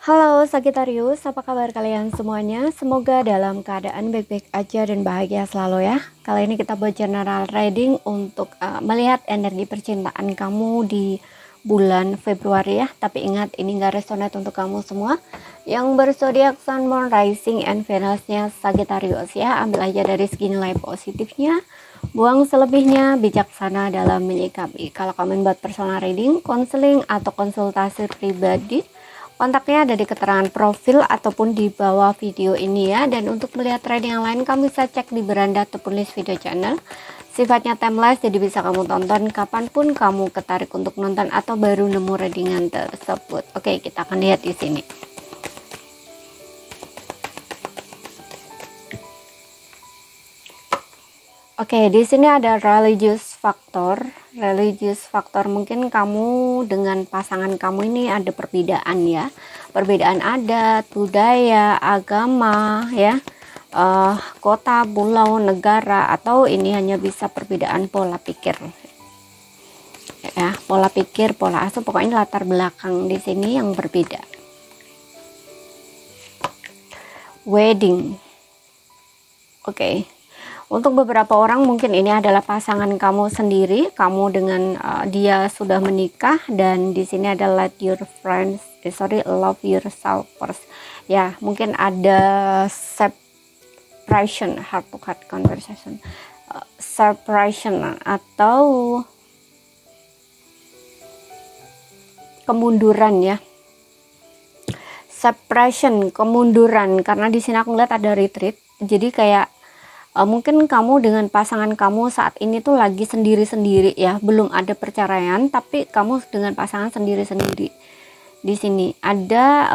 Halo Sagittarius, apa kabar kalian semuanya? Semoga dalam keadaan baik-baik aja dan bahagia selalu ya. Kali ini kita buat general reading untuk melihat energi percintaan kamu di bulan Februari ya. Tapi ingat, ini gak resonate untuk kamu semua yang berzodiak Sun, Moon, Rising, and Venus-nya Sagittarius ya. Ambil aja dari segi nilai positifnya, buang selebihnya, bijaksana dalam menyikapi. Kalau kamu buat personal reading, konseling, atau konsultasi pribadi, kontaknya ada di keterangan profil ataupun di bawah video ini ya. Dan untuk melihat trading yang lain, kamu bisa cek di beranda ataupun list video channel. Sifatnya timeless, jadi bisa kamu tonton kapanpun kamu ketarik untuk nonton atau baru nemu readingan tersebut. Oke, kita akan lihat di sini. Oke, di sini ada religious factor. Religious factor, mungkin kamu dengan pasangan kamu ini ada perbedaan ya. Perbedaan adat, budaya, agama ya. Kota, pulau, negara, atau ini hanya bisa perbedaan pola pikir. Ya, pola pikir, pola asuh, pokoknya latar belakang di sini yang berbeda. Wedding. Oke. Untuk beberapa orang mungkin ini adalah pasangan kamu sendiri, kamu dengan dia sudah menikah, dan di sini ada let your friends, love yourself first. Ya, mungkin ada separation, heart to heart conversation, separation atau kemunduran ya. Separation, kemunduran, karena di sini aku ngeliat ada retreat. Jadi kayak mungkin kamu dengan pasangan kamu saat ini tuh lagi sendiri-sendiri ya, belum ada perceraian, tapi kamu dengan pasangan sendiri-sendiri. Di sini ada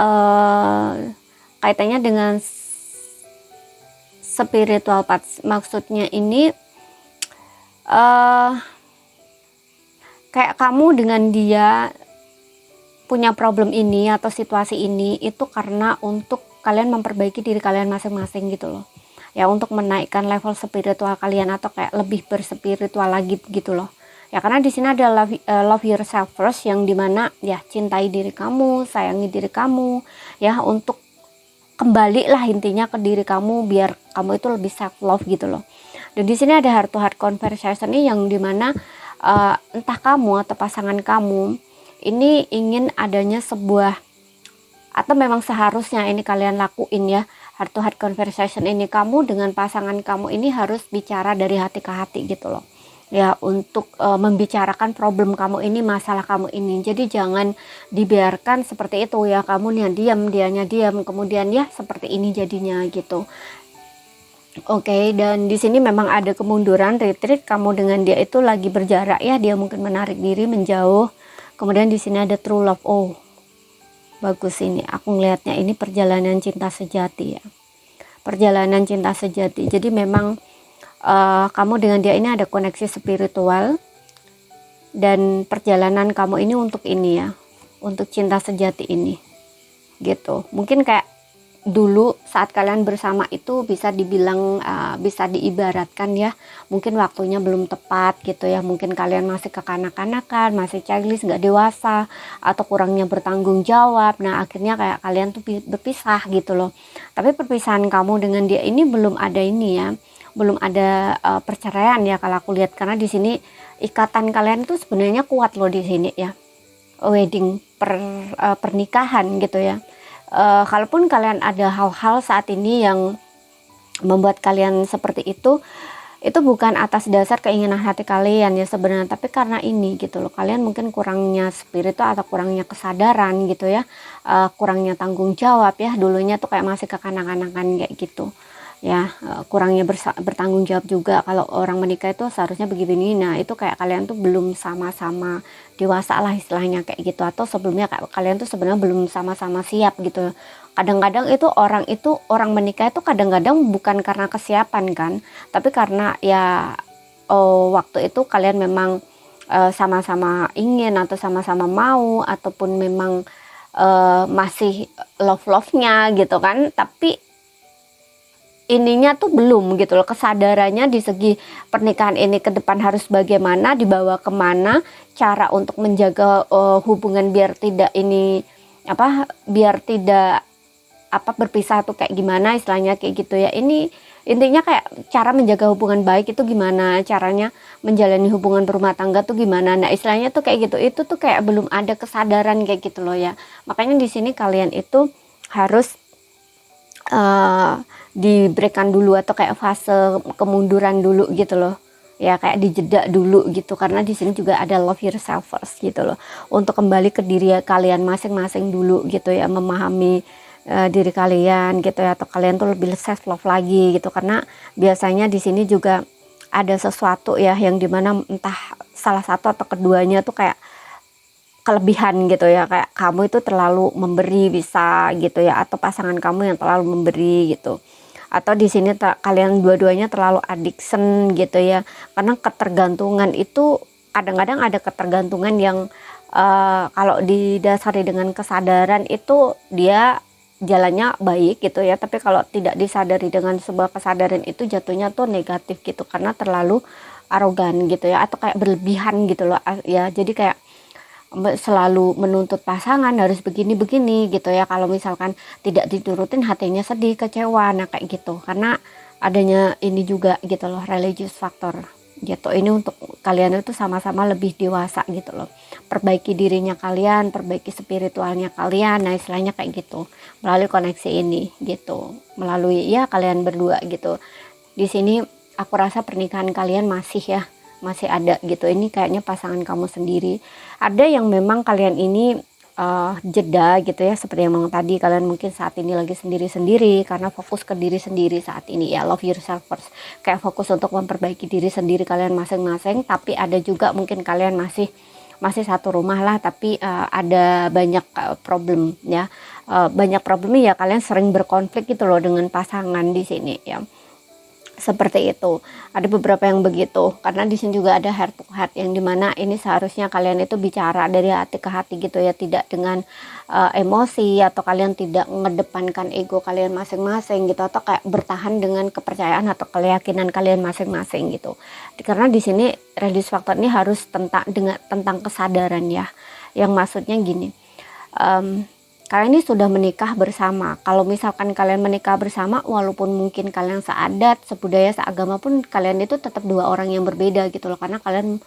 kaitannya dengan spiritual path. Maksudnya ini kayak kamu dengan dia punya problem ini atau situasi ini itu karena untuk kalian memperbaiki diri kalian masing-masing gitu loh. Ya, untuk menaikkan level spiritual kalian atau kayak lebih berspiritual lagi gitu loh. Ya, karena di sini ada love yourself first, yang dimana ya cintai diri kamu, sayangi diri kamu ya, untuk kembali lah intinya ke diri kamu biar kamu itu lebih self love gitu loh. Dan di sini ada heart to heart conversation nih, yang dimana entah kamu atau pasangan kamu ini ingin adanya sebuah, atau memang seharusnya ini kalian lakuin ya, heart to heart conversation ini. Kamu dengan pasangan kamu ini harus bicara dari hati ke hati gitu loh ya, untuk membicarakan problem kamu ini, masalah kamu ini. Jadi jangan dibiarkan seperti itu ya, kamu nih diam, dianya diam, kemudian ya seperti ini jadinya gitu. Oke, dan di sini memang ada kemunduran, retreat, kamu dengan dia itu lagi berjarak ya, dia mungkin menarik diri, menjauh. Kemudian di sini ada true love. Oh, bagus, ini aku ngelihatnya ini perjalanan cinta sejati ya, perjalanan cinta sejati. Jadi memang kamu dengan dia ini ada koneksi spiritual, dan perjalanan kamu ini untuk ini ya, untuk cinta sejati ini gitu. Mungkin kayak dulu saat kalian bersama itu bisa dibilang bisa diibaratkan ya, mungkin waktunya belum tepat gitu ya, mungkin kalian masih kekanak-kanakan, masih childish, nggak dewasa, atau kurangnya bertanggung jawab. Nah akhirnya kayak kalian tuh berpisah gitu loh. Tapi perpisahan kamu dengan dia ini belum ada ini ya, belum ada perceraian ya kalau aku lihat, karena di sini ikatan kalian tuh sebenarnya kuat loh di sini ya, wedding, pernikahan gitu ya. Kalaupun kalian ada hal-hal saat ini yang membuat kalian seperti itu bukan atas dasar keinginan hati kalian ya sebenarnya, tapi karena ini gitu loh, kalian mungkin kurangnya spiritual atau kurangnya kesadaran gitu ya, kurangnya tanggung jawab ya, dulunya tuh kayak masih kekanak-kanakan kayak gitu ya, kurangnya bertanggung jawab juga. Kalau orang menikah itu seharusnya begini. Nah itu kayak kalian tuh belum sama-sama dewasa lah istilahnya kayak gitu, atau sebelumnya kayak kalian tuh sebenarnya belum sama-sama siap gitu. Kadang-kadang itu orang menikah itu kadang-kadang bukan karena kesiapan kan, tapi karena ya waktu itu kalian memang sama-sama ingin atau sama-sama mau, ataupun memang masih love-nya gitu kan, tapi ininya tuh belum gitu loh, kesadarannya di segi pernikahan ini ke depan harus bagaimana, dibawa kemana, cara untuk menjaga hubungan biar tidak ini biar tidak berpisah tuh kayak gimana istilahnya kayak gitu ya. Ini intinya kayak cara menjaga hubungan baik itu gimana, caranya menjalani hubungan berumah tangga tuh gimana. Nah istilahnya tuh kayak gitu, itu tuh kayak belum ada kesadaran kayak gitu loh ya. Makanya di sini kalian itu harus diberikan dulu atau kayak fase kemunduran dulu gitu loh ya, kayak dijeda dulu gitu, karena di sini juga ada love yourself first gitu loh, untuk kembali ke diri kalian masing-masing dulu gitu ya, memahami diri kalian gitu ya, atau kalian tuh lebih self love lagi gitu, karena biasanya di sini juga ada sesuatu ya yang dimana entah salah satu atau keduanya tuh kayak kelebihan gitu ya, kayak kamu itu terlalu memberi bisa gitu ya, atau pasangan kamu yang terlalu memberi gitu, atau di sini kalian dua-duanya terlalu addiction gitu ya, karena ketergantungan itu kadang-kadang ada ketergantungan yang kalau didasari dengan kesadaran itu dia jalannya baik gitu ya, tapi kalau tidak disadari dengan sebuah kesadaran itu jatuhnya tuh negatif gitu, karena terlalu arogan gitu ya, atau kayak berlebihan gitu loh ya, jadi kayak selalu menuntut pasangan harus begini-begini gitu ya, kalau misalkan tidak diturutin hatinya sedih, kecewa, nah kayak gitu, karena adanya ini juga gitu loh, religious factor gitu. Ini untuk kalian itu sama-sama lebih dewasa gitu loh, perbaiki dirinya kalian, perbaiki spiritualnya kalian, nah istilahnya kayak gitu, melalui koneksi ini gitu, melalui ya kalian berdua gitu. Di sini aku rasa pernikahan kalian masih ada gitu. Ini kayaknya pasangan kamu sendiri. Ada yang memang kalian ini jeda gitu ya, seperti yang tadi, kalian mungkin saat ini lagi sendiri-sendiri karena fokus ke diri sendiri saat ini ya, love yourself first, kayak fokus untuk memperbaiki diri sendiri kalian masing-masing. Tapi ada juga mungkin kalian masih satu rumah lah, tapi ada banyak problem ya, banyak problemnya ya, kalian sering berkonflik gitu loh dengan pasangan di sini ya, seperti itu. Ada beberapa yang begitu, karena di sini juga ada heart to heart, yang dimana ini seharusnya kalian itu bicara dari hati ke hati gitu ya, tidak dengan emosi, atau kalian tidak mengedepankan ego kalian masing-masing gitu, atau kayak bertahan dengan kepercayaan atau keyakinan kalian masing-masing gitu. Karena di sini religious factor ini harus tentang kesadaran ya, yang maksudnya gini, kalian ini sudah menikah bersama. Kalau misalkan kalian menikah bersama, walaupun mungkin kalian seadat, sebudaya, seagama pun, kalian itu tetap dua orang yang berbeda gitu loh, karena kalian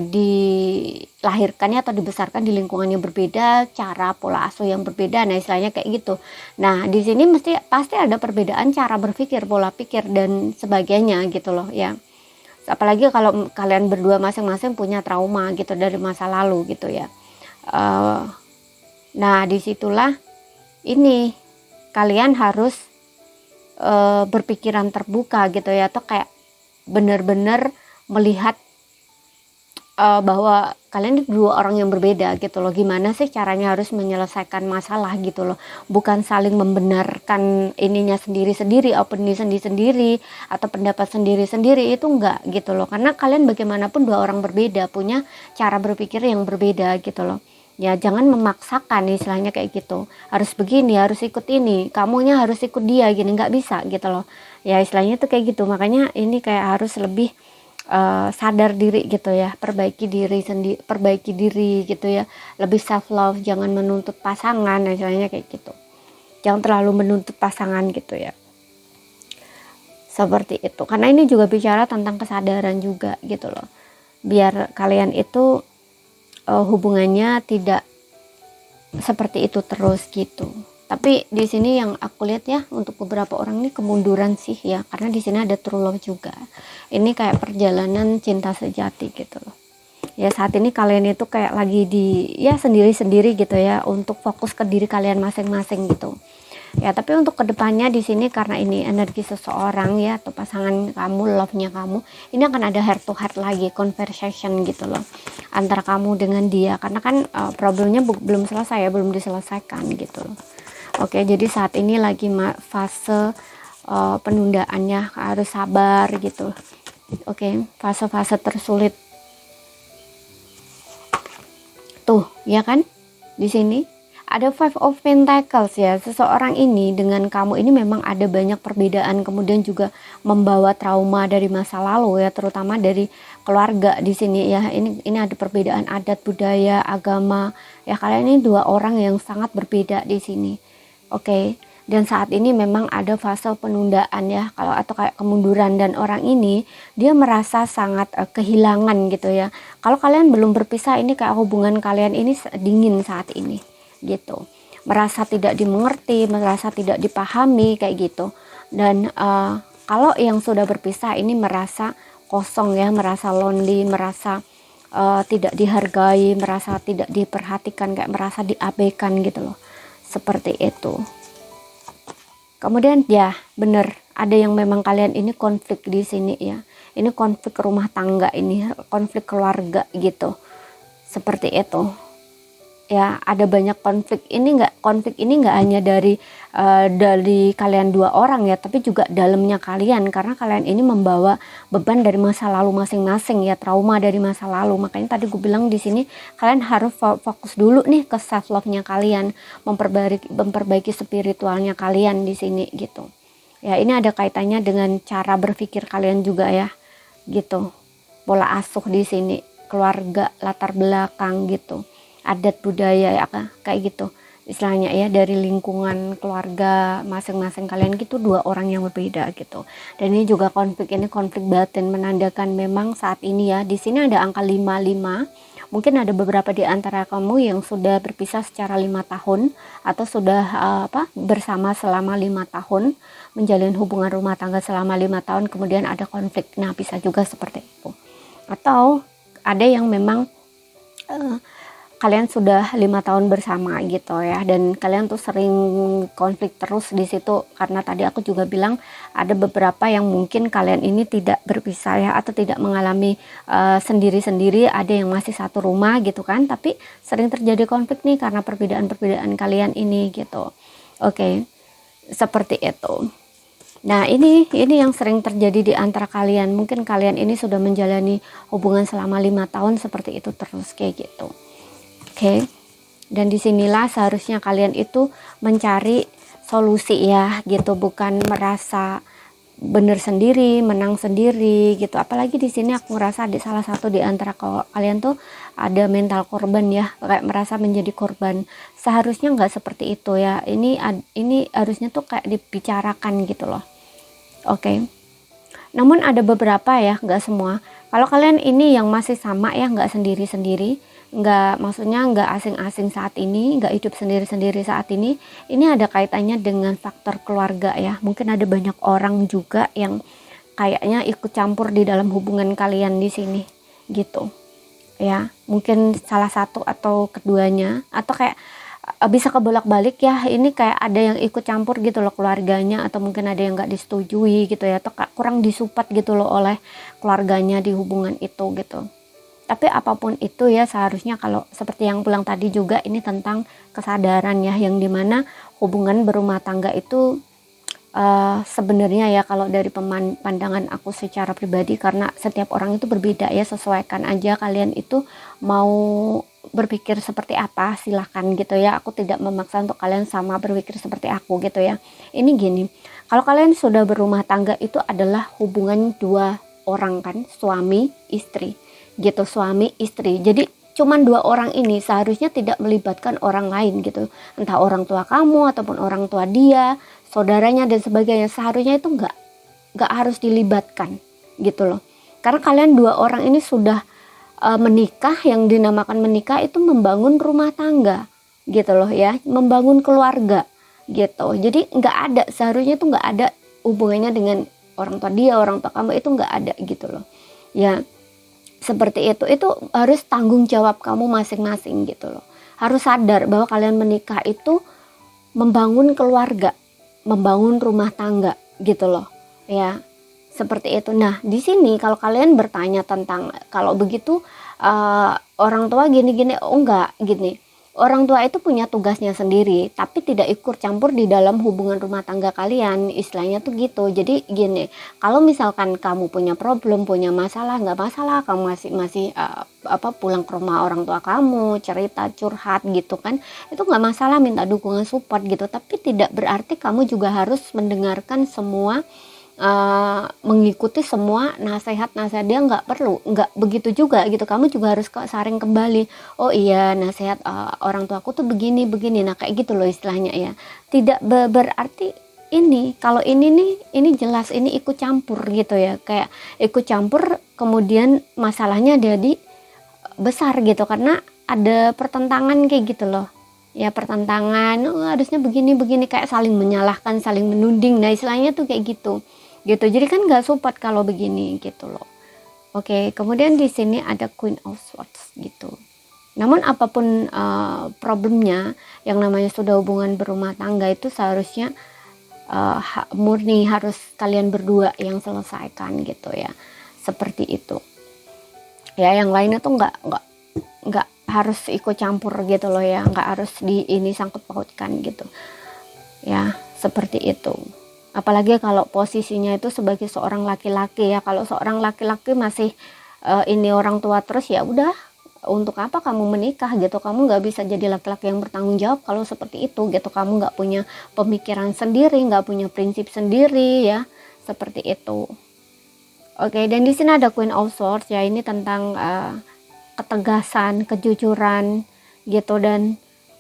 dilahirkannya atau dibesarkan di lingkungan yang berbeda, cara pola asuh yang berbeda, nah istilahnya kayak gitu. Nah di sini pasti ada perbedaan cara berpikir, pola pikir dan sebagainya gitu loh ya. Apalagi kalau kalian berdua masing-masing punya trauma gitu dari masa lalu gitu ya. Nah disitulah ini kalian harus berpikiran terbuka gitu ya, atau kayak benar-benar melihat bahwa kalian itu dua orang yang berbeda gitu loh. Gimana sih caranya harus menyelesaikan masalah gitu loh, bukan saling membenarkan ininya sendiri-sendiri, opini sendiri-sendiri atau pendapat sendiri-sendiri, itu enggak gitu loh, karena kalian bagaimanapun dua orang berbeda, punya cara berpikir yang berbeda gitu loh ya. Jangan memaksakan istilahnya kayak gitu, harus begini, harus ikut ini, kamunya harus ikut dia gini, nggak bisa gitu loh ya, istilahnya tuh kayak gitu. Makanya ini kayak harus lebih sadar diri gitu ya, perbaiki diri gitu ya, lebih self love, jangan menuntut pasangan, istilahnya kayak gitu, jangan terlalu menuntut pasangan gitu ya, seperti itu. Karena ini juga bicara tentang kesadaran juga gitu loh, biar kalian itu hubungannya tidak seperti itu terus gitu. Tapi di sini yang aku lihat ya, untuk beberapa orang ini kemunduran sih ya, karena di sini ada true love juga. Ini kayak perjalanan cinta sejati gitu loh. Ya saat ini kalian itu kayak lagi ya sendiri-sendiri gitu ya, untuk fokus ke diri kalian masing-masing gitu. Ya tapi untuk kedepannya di sini, karena ini energi seseorang ya, atau pasangan kamu, love-nya kamu, ini akan ada heart to heart lagi, conversation gitu loh, antara kamu dengan dia, karena kan problemnya belum selesai ya, belum diselesaikan gitu loh. Oke, jadi saat ini lagi fase penundaannya, harus sabar gitu. Oke, fase-fase tersulit tuh ya kan. Di sini ada Five of Pentacles ya. Seseorang ini dengan kamu ini memang ada banyak perbedaan, kemudian juga membawa trauma dari masa lalu ya, terutama dari keluarga di sini ya. Ini ada perbedaan adat, budaya, agama. Ya, kalian ini dua orang yang sangat berbeda di sini. Oke. Dan saat ini memang ada fase penundaan ya, kalau atau kayak kemunduran, dan orang ini dia merasa sangat kehilangan gitu ya. Kalau kalian belum berpisah, ini kayak hubungan kalian ini dingin saat ini gitu, merasa tidak dimengerti, merasa tidak dipahami kayak gitu. Dan kalau yang sudah berpisah ini merasa kosong ya, merasa lonely, merasa tidak dihargai, merasa tidak diperhatikan, kayak merasa diabaikan gitu loh, seperti itu. Kemudian ya bener, ada yang memang kalian ini konflik di sini ya. Ini konflik rumah tangga, ini konflik keluarga gitu. Seperti itu. Ya, ada banyak konflik ini nggak hanya dari kalian dua orang ya, tapi juga dalamnya kalian, karena kalian ini membawa beban dari masa lalu masing-masing ya, trauma dari masa lalu. Makanya tadi gue bilang di sini kalian harus fokus dulu nih ke self love-nya kalian, memperbaiki spiritualnya kalian di sini gitu. Ya, ini ada kaitannya dengan cara berpikir kalian juga ya, gitu. Pola asuh di sini, keluarga, latar belakang gitu, adat budaya ya kayak gitu istilahnya ya, dari lingkungan keluarga masing-masing kalian gitu, dua orang yang berbeda gitu. Dan ini juga konflik batin, menandakan memang saat ini ya, di sini ada angka 55. Mungkin ada beberapa di antara kamu yang sudah berpisah secara 5 tahun atau sudah bersama selama 5 tahun, menjalin hubungan rumah tangga selama 5 tahun, kemudian ada konflik. Nah, bisa juga seperti itu. Atau ada yang memang kalian sudah 5 tahun bersama gitu ya, dan kalian tuh sering konflik terus di situ, karena tadi aku juga bilang ada beberapa yang mungkin kalian ini tidak berpisah ya, atau tidak mengalami sendiri-sendiri, ada yang masih satu rumah gitu kan, tapi sering terjadi konflik nih karena perbedaan-perbedaan kalian ini gitu. Oke, seperti itu. Nah, ini yang sering terjadi di antara kalian. Mungkin kalian ini sudah menjalani hubungan selama 5 tahun seperti itu terus kayak gitu. Oke. Dan disinilah seharusnya kalian itu mencari solusi ya gitu, bukan merasa benar sendiri, menang sendiri gitu. Apalagi di sini aku ngerasa ada salah satu di antara kalian tuh ada mental korban ya, kayak merasa menjadi korban. Seharusnya nggak seperti itu ya. Ini harusnya tuh kayak dibicarakan gitu loh. Oke. Namun ada beberapa ya, nggak semua. Kalau kalian ini yang masih sama ya, nggak sendiri-sendiri, maksudnya nggak asing-asing saat ini, nggak hidup sendiri-sendiri saat ini ada kaitannya dengan faktor keluarga ya. Mungkin ada banyak orang juga yang kayaknya ikut campur di dalam hubungan kalian di sini gitu ya. Mungkin salah satu atau keduanya, atau kayak bisa kebolak-balik ya, ini kayak ada yang ikut campur gitu loh keluarganya, atau mungkin ada yang nggak disetujui gitu ya, atau kurang disupport gitu loh oleh keluarganya di hubungan itu gitu. Tapi apapun itu ya, seharusnya kalau seperti yang bilang tadi juga, ini tentang kesadaran ya, yang dimana hubungan berumah tangga itu sebenarnya ya, kalau dari pandangan aku secara pribadi, karena setiap orang itu berbeda ya, sesuaikan aja kalian itu mau berpikir seperti apa, silahkan gitu ya. Aku tidak memaksa untuk kalian sama berpikir seperti aku gitu ya. Ini gini, kalau kalian sudah berumah tangga itu adalah hubungan dua orang kan, suami istri gitu, suami istri. Jadi cuman dua orang ini, seharusnya tidak melibatkan orang lain gitu, entah orang tua kamu ataupun orang tua dia, saudaranya dan sebagainya. Seharusnya itu nggak harus dilibatkan gitu loh, karena kalian dua orang ini sudah menikah. Yang dinamakan menikah itu membangun rumah tangga gitu loh ya, membangun keluarga gitu. Jadi seharusnya itu nggak ada hubungannya dengan orang tua dia, orang tua kamu, itu nggak ada gitu loh ya. Seperti itu harus tanggung jawab kamu masing-masing gitu loh. Harus sadar bahwa kalian menikah itu membangun keluarga, membangun rumah tangga gitu loh ya. Seperti itu. Nah, di sini kalau kalian bertanya tentang kalau begitu orang tua gini-gini, oh enggak gini. orang tua itu punya tugasnya sendiri, tapi tidak ikut campur di dalam hubungan rumah tangga kalian, istilahnya tuh gitu. Jadi gini, kalau misalkan kamu punya problem, punya masalah, nggak masalah, kamu masih masih pulang ke rumah orang tua kamu, cerita, curhat gitu kan, itu nggak masalah, minta dukungan support gitu. Tapi tidak berarti kamu juga harus mendengarkan semua, mengikuti semua nasihat-nasihat dia, nggak perlu, nggak begitu juga gitu. Kamu juga harus saring kembali, oh iya nasihat orang tuaku tuh begini begini, nah kayak gitu loh istilahnya ya. Tidak berarti ini, kalau ini nih, ini jelas ini ikut campur gitu ya, kayak ikut campur kemudian masalahnya jadi besar gitu karena ada pertentangan kayak gitu loh ya, pertentangan, oh, harusnya begini begini, kayak saling menyalahkan, saling menuding, nah istilahnya tuh kayak gitu. Jadi kan nggak support kalau begini gitu loh. Oke, kemudian di sini ada Queen of Swords gitu. Namun apapun problemnya, yang namanya sudah hubungan berumah tangga itu seharusnya murni harus kalian berdua yang selesaikan gitu ya, seperti itu. Ya, yang lainnya tuh nggak harus ikut campur gitu loh ya, nggak harus ini sangkut pautkan gitu ya, seperti itu. Apalagi kalau posisinya itu sebagai seorang laki-laki ya. Kalau seorang laki-laki masih ini orang tua terus, ya udah, untuk apa kamu menikah gitu. Kamu nggak bisa jadi laki-laki yang bertanggung jawab kalau seperti itu gitu. Kamu nggak punya pemikiran sendiri, nggak punya prinsip sendiri ya, seperti itu. Oke, dan di sini ada Queen of Swords ya. Ini tentang ketegasan, kejujuran gitu, dan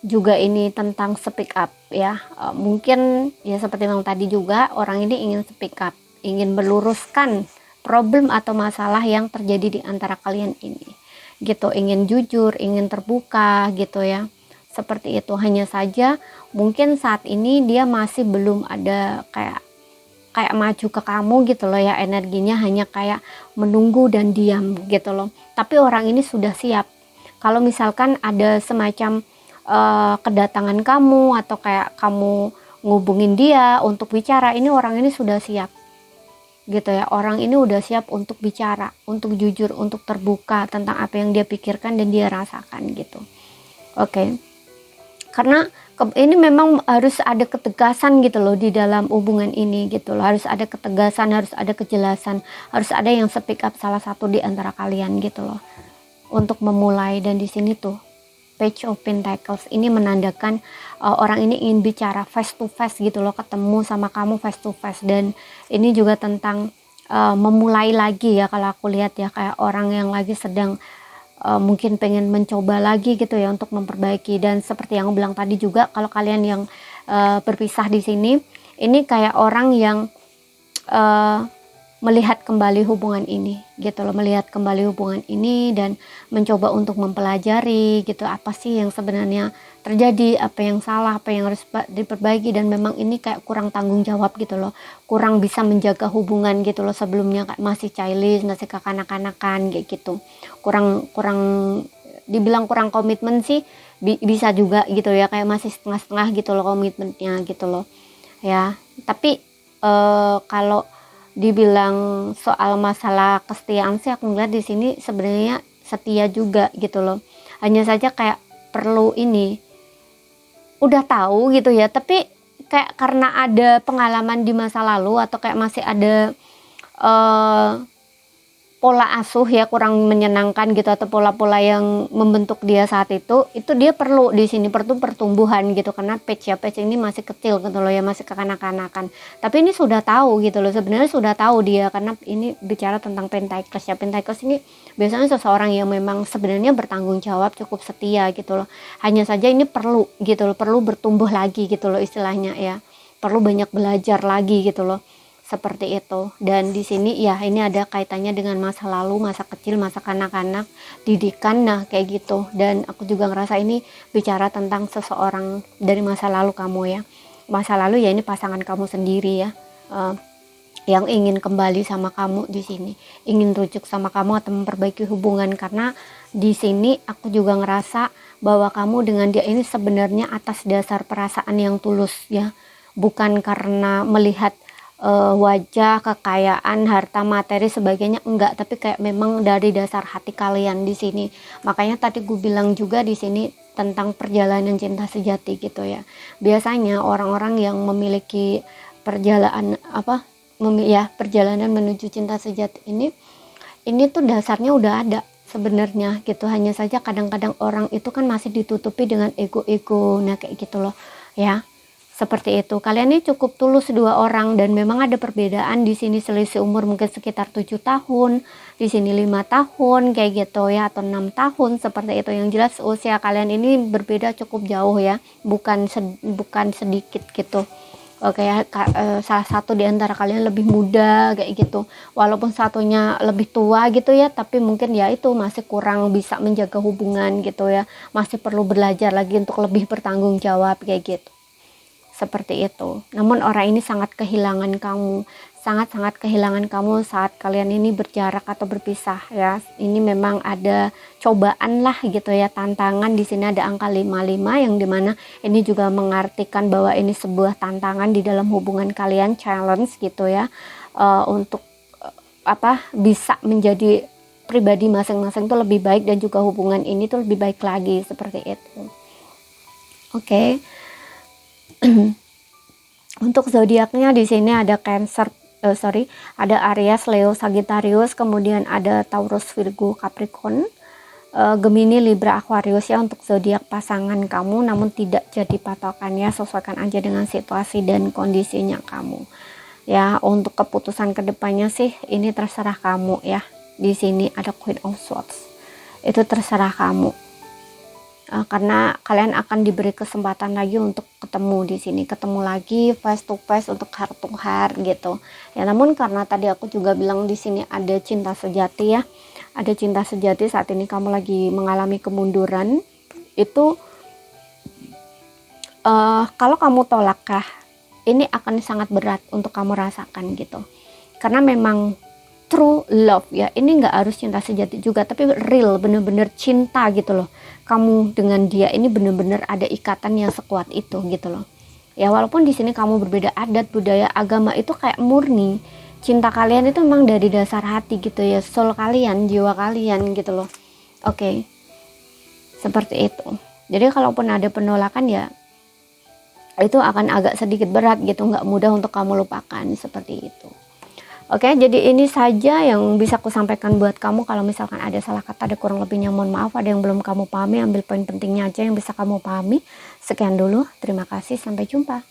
juga ini tentang speak up ya. Mungkin ya seperti yang tadi juga, orang ini ingin speak up, ingin meluruskan problem atau masalah yang terjadi di antara kalian ini gitu, ingin jujur, ingin terbuka gitu ya, seperti itu. Hanya saja mungkin saat ini dia masih belum ada kayak maju ke kamu gitu loh ya, energinya hanya kayak menunggu dan diam gitu loh. Tapi orang ini sudah siap. Kalau misalkan ada semacam kedatangan kamu atau kayak kamu ngubungin dia untuk bicara, ini orang ini sudah siap gitu ya. Orang ini udah siap untuk bicara, untuk jujur, untuk terbuka tentang apa yang dia pikirkan dan dia rasakan gitu. Oke. Karena ini memang harus ada ketegasan gitu loh di dalam hubungan ini gitu loh. Harus ada ketegasan, harus ada kejelasan, harus ada yang speak up salah satu di antara kalian gitu loh, untuk memulai. Dan di sini tuh Page of Pentacles ini menandakan orang ini ingin bicara face to face gitu loh, ketemu sama kamu face to face. Dan ini juga tentang memulai lagi ya, kalau aku lihat ya, kayak orang yang lagi sedang mungkin pengen mencoba lagi gitu ya untuk memperbaiki. Dan seperti yang aku bilang tadi juga, kalau kalian yang berpisah di sini, ini kayak orang yang melihat kembali hubungan ini gitu loh, melihat kembali hubungan ini dan mencoba untuk mempelajari gitu, apa sih yang sebenarnya terjadi, apa yang salah, apa yang harus diperbaiki. Dan memang ini kayak kurang tanggung jawab gitu loh, kurang bisa menjaga hubungan gitu loh. Sebelumnya kayak masih childish, masih kekanak-kanakan kayak gitu, kurang dibilang kurang komitmen sih bisa juga gitu ya, kayak masih setengah-setengah gitu loh komitmennya gitu loh ya. Tapi kalau dibilang soal masalah kesetiaan sih, aku ngeliat di sini sebenarnya setia juga gitu loh. Hanya saja kayak perlu ini, udah tahu gitu ya, tapi kayak karena ada pengalaman di masa lalu atau kayak masih ada pola asuh ya kurang menyenangkan gitu, atau pola-pola yang membentuk dia saat itu dia perlu di sini pertumbuhan gitu. Karena page ini masih kecil gitu loh ya, masih kekanak-kanakan. Tapi ini sudah tahu gitu loh, sebenarnya sudah tahu dia, karena ini bicara tentang Pentacles ya. Pentacles ini biasanya seseorang yang memang sebenarnya bertanggung jawab, cukup setia gitu loh. Hanya saja ini perlu gitu loh, perlu bertumbuh lagi gitu loh istilahnya ya, perlu banyak belajar lagi gitu loh, seperti itu. Dan di sini ya, ini ada kaitannya dengan masa lalu, masa kecil, masa kanak-kanak, didikan, nah kayak gitu. Dan aku juga ngerasa ini bicara tentang seseorang dari masa lalu kamu ya, masa lalu ya, ini pasangan kamu sendiri ya, yang ingin kembali sama kamu di sini, ingin rujuk sama kamu atau memperbaiki hubungan. Karena di sini aku juga ngerasa bahwa kamu dengan dia ini sebenarnya atas dasar perasaan yang tulus ya, bukan karena melihat wajah, kekayaan, harta, materi sebagainya, enggak, tapi kayak memang dari dasar hati kalian di sini. Makanya tadi gue bilang juga di sini tentang perjalanan cinta sejati gitu ya. Biasanya orang-orang yang memiliki perjalanan perjalanan menuju cinta sejati ini tuh dasarnya udah ada sebenarnya gitu. Hanya saja kadang-kadang orang itu kan masih ditutupi dengan ego-ego, nah kayak gitu loh ya. Seperti itu. Kalian ini cukup tulus dua orang, dan memang ada perbedaan di sini, selisih umur mungkin sekitar 7 tahun, di sini 5 tahun kayak gitu ya, atau 6 tahun seperti itu. Yang jelas usia kalian ini berbeda cukup jauh ya, bukan sedikit gitu. Oke ya, salah satu di antara kalian lebih muda kayak gitu. Walaupun satunya lebih tua gitu ya, tapi mungkin ya itu masih kurang bisa menjaga hubungan gitu ya. Masih perlu belajar lagi untuk lebih bertanggung jawab kayak gitu. Seperti itu. Namun orang ini sangat kehilangan kamu, sangat-sangat kehilangan kamu saat kalian ini berjarak atau berpisah ya. Ini memang ada cobaan lah gitu ya, tantangan. Di sini ada angka 55 yang dimana ini juga mengartikan bahwa ini sebuah tantangan di dalam hubungan kalian, challenge gitu ya, untuk bisa menjadi pribadi masing-masing tuh lebih baik, dan juga hubungan ini tuh lebih baik lagi, seperti itu. Oke. Untuk zodiaknya di sini ada ada Aries, Leo, Sagittarius, kemudian ada Taurus, Virgo, Capricorn, Gemini, Libra, Aquarius ya untuk zodiak pasangan kamu. Namun tidak jadi patokan ya, sesuaikan aja dengan situasi dan kondisinya kamu. Ya, untuk keputusan kedepannya sih ini terserah kamu ya. Di sini ada Queen of Swords. Itu terserah kamu. Karena kalian akan diberi kesempatan lagi untuk ketemu di sini, ketemu lagi face to face untuk heart to heart gitu ya. Namun karena tadi aku juga bilang di sini ada cinta sejati ya, ada cinta sejati. Saat ini kamu lagi mengalami kemunduran itu, kalau kamu tolak ini akan sangat berat untuk kamu rasakan gitu. Karena memang true love ya, ini nggak harus cinta sejati juga, tapi real, bener-bener cinta gitu loh. Kamu dengan dia ini bener-bener ada ikatan yang sekuat itu gitu loh ya. Walaupun di sini kamu berbeda adat, budaya, agama, itu kayak murni cinta kalian itu memang dari dasar hati gitu ya, soul kalian, jiwa kalian gitu loh. Oke. Seperti itu. Jadi kalaupun ada penolakan ya itu akan agak sedikit berat gitu, nggak mudah untuk kamu lupakan, seperti itu. Oke, jadi ini saja yang bisa aku sampaikan buat kamu. Kalau misalkan ada salah kata, ada kurang lebihnya, mohon maaf. Ada yang belum kamu pahami, ambil poin pentingnya aja yang bisa kamu pahami. Sekian dulu, terima kasih, sampai jumpa.